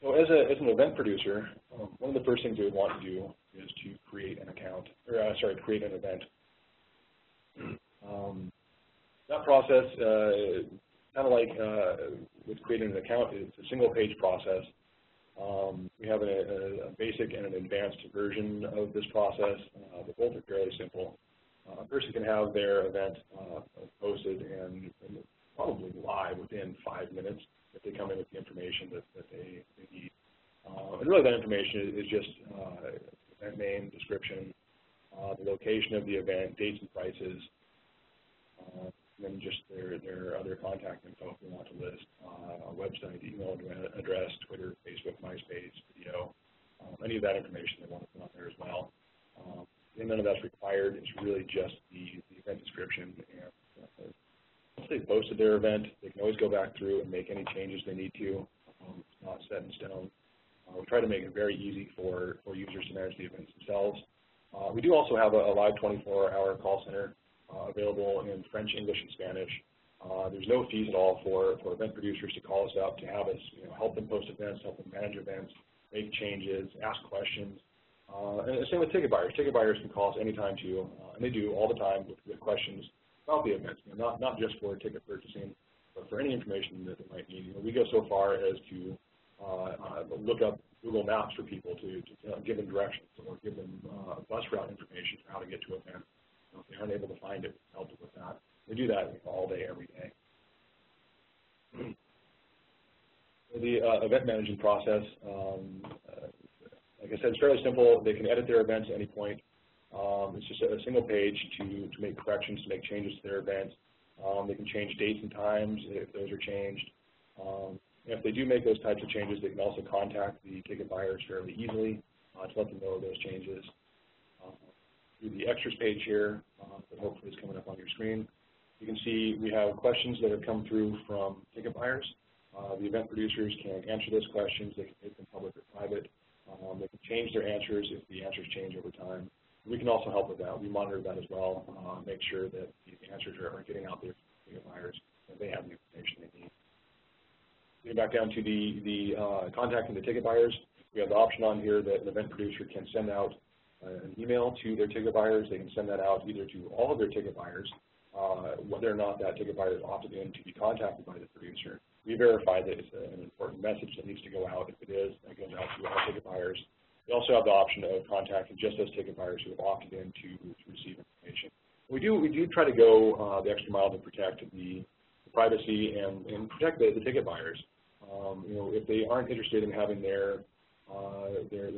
So as an event producer, one of the first things we would want to do is to create an account, or create an event. That process, kind of like with creating an account, it's a single-page process. We have a basic and an advanced version of this process. But both are fairly simple. A person can have their event posted and probably live within 5 minutes if they come in with the information that they need. And really that information is just event name, description, the location of the event, dates and prices, and then just their other contact info if they want to list, website, email address, Twitter, Facebook, MySpace, video, any of that information they want to put on there as well. And none of that's required. It's really just the event description. And once they've posted their event, they can always go back through and make any changes they need to. It's not set in stone. We try to make it very easy for users to manage the events themselves. We do also have a live 24-hour call center available in French, English, and Spanish. There's no fees at all for event producers to call us up to have us help them post events, help them manage events, make changes, ask questions. And the same with ticket buyers. Ticket buyers can call us anytime too, and they do all the time with questions about the events, not just for ticket purchasing, but for any information that they might need. We go so far as to look up Google Maps for people to give them directions or give them bus route information for how to get to an event. If they aren't able to find it, help them with that. We do that all day, every day. The event managing process, like I said, it's fairly simple. They can edit their events at any point. It's just a single page to make corrections, to make changes to their events. They can change dates and times if those are changed. If they do make those types of changes, they can also contact the ticket buyers fairly easily to let them know of those changes. Through the extras page here, that hopefully is coming up on your screen, you can see we have questions that have come through from ticket buyers. The event producers can answer those questions. They can make them public or private. They can change their answers if the answers change over time. We can also help with that. We monitor that as well, make sure that the answers are getting out there to ticket buyers, that they have the information they need. Getting back down to the contacting the ticket buyers, we have the option on here that an event producer can send out an email to their ticket buyers. They can send that out either to all of their ticket buyers, whether or not that ticket buyer is opted in to be contacted by the producer. We verify that it's an important message that needs to go out. If it is, that goes out to all ticket buyers. We also have the option of contacting just those ticket buyers who have opted in to receive information. We do try to go the extra mile to protect the privacy and protect the ticket buyers. If they aren't interested in having their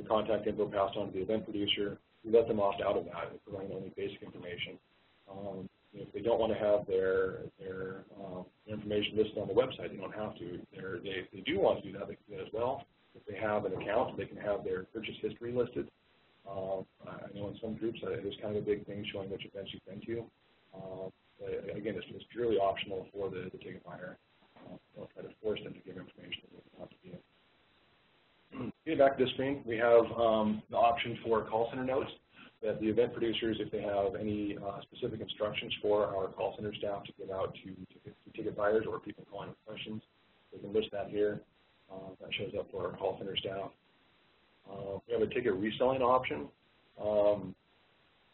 contact info passed on to the event producer, we let them opt out of that, providing only basic information. If they don't want to have their information listed on the website, they don't have to. If they do want to do that, they can do that as well. If they have an account, they can have their purchase history listed. I know in some groups it is kind of a big thing showing which events you've been to. But again, it's purely optional for the ticket buyer. Don't try to force them to give information that they want to give. Getting back to this screen, we have the option for call center notes that the event producers, if they have any specific instructions for our call center staff to give out to ticket buyers or people calling with questions, they can list that here. That shows up for our call center staff. We have a ticket reselling option.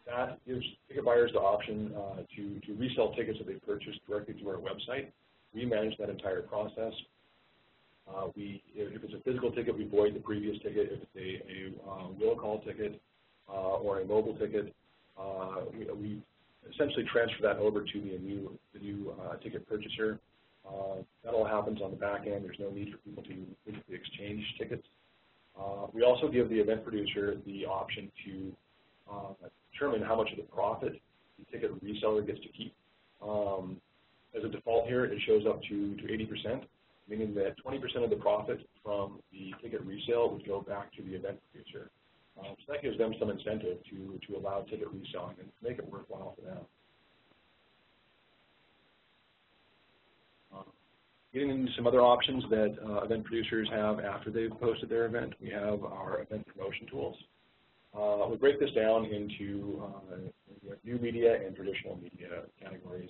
That gives ticket buyers the option to resell tickets that they purchased directly through our website. We manage that entire process. If it's a physical ticket, we void the previous ticket. If it's a will call ticket or a mobile ticket, we essentially transfer that over to the new ticket purchaser. That all happens on the back end. There's no need for people to physically exchange tickets. We also give the event producer the option to determine how much of the profit the ticket reseller gets to keep. As a default here, it shows up to 80%, meaning that 20% of the profit from the ticket resale would go back to the event producer. So that gives them some incentive to allow ticket reselling and make it worthwhile for them. Getting into some other options that event producers have after they've posted their event, we have our event promotion tools. We break this down into new media and traditional media categories.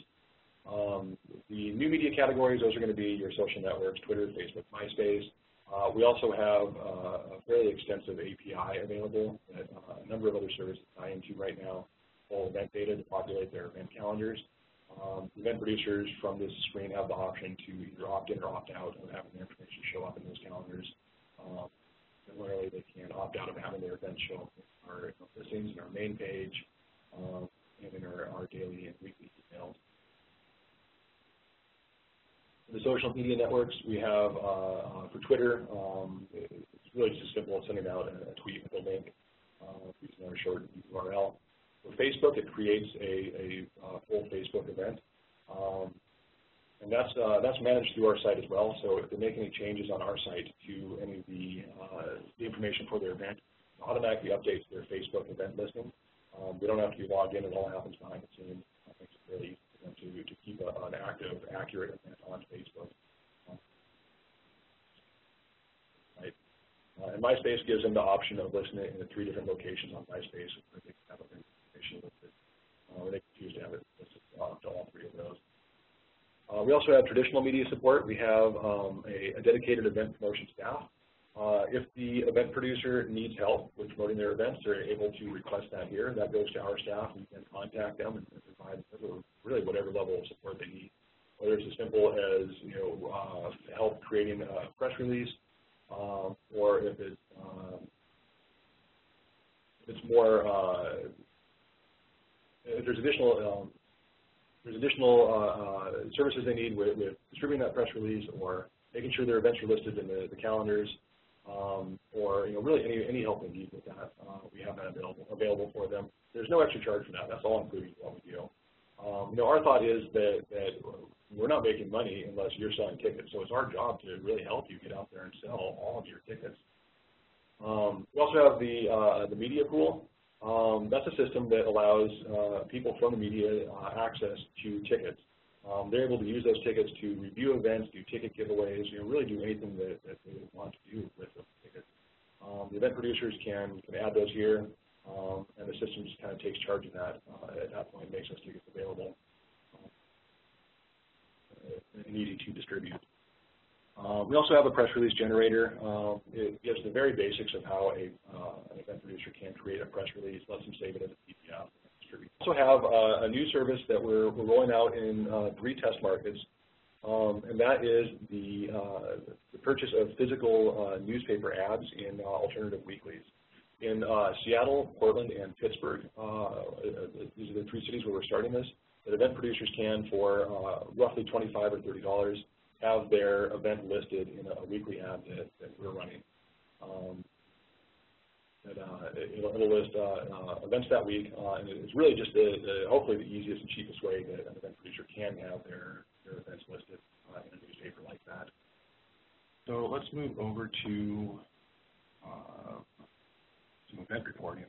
The new media categories, those are going to be your social networks, Twitter, Facebook, MySpace. We also have a fairly extensive API available that a number of other services tie into right now, full event data to populate their event calendars. Event producers from this screen have the option to either opt in or opt out of having their information show up in those calendars. Similarly, they can opt out of having their events show up in our listings, in our main page, and in our daily and weekly emails. The social media networks we have for Twitter, it's really just as simple as sending out a tweet with a link using our short URL. For Facebook, it creates a full Facebook event, and that's managed through our site as well. So if they make any changes on our site to any of the information for their event, it automatically updates their Facebook event listing. They don't have to be logged in; it all happens behind the scenes. It makes it really easy for them to keep an active, accurate event on Facebook. Right. And MySpace gives them the option of listing it in 3 different locations on MySpace where they can have information listed, or they can choose to have it listed to all 3 of those. We also have traditional media support. We have a dedicated event promotion staff. If the event producer needs help with promoting their events, they're able to request that here. That goes to our staff. We can contact them and provide really whatever level of support they need. Whether it's as simple as help creating a press release, or if it's more if there's additional services they need with distributing that press release, or making sure their events are listed in the calendars, or really any help they need with that, we have that available for them. There's no extra charge for that. That's all included in what we do. Our thought is that we're not making money unless you're selling tickets, so it's our job to really help you get out there and sell all of your tickets. We also have the media pool. That's a system that allows people from the media access to tickets. They're able to use those tickets to review events, do ticket giveaways, really do anything that they want to do with those tickets. The event producers can add those here, and the system just kind of takes charge of that at that point, makes those tickets available and easy to distribute. We also have a press release generator. It gives the very basics of how an event producer can create a press release, lets them save it as a PDF. We also have a new service that we're rolling out in 3 test markets, and that is the purchase of physical newspaper ads in alternative weeklies. In Seattle, Portland, and Pittsburgh, these are the 3 cities where we're starting this, that event producers can, for roughly $25 or $30, have their event listed in a weekly ad that we're running. It'll list events that week, and it's really just hopefully the easiest and cheapest way that an event producer can have their events listed in a newspaper like that. So let's move over to some event reporting.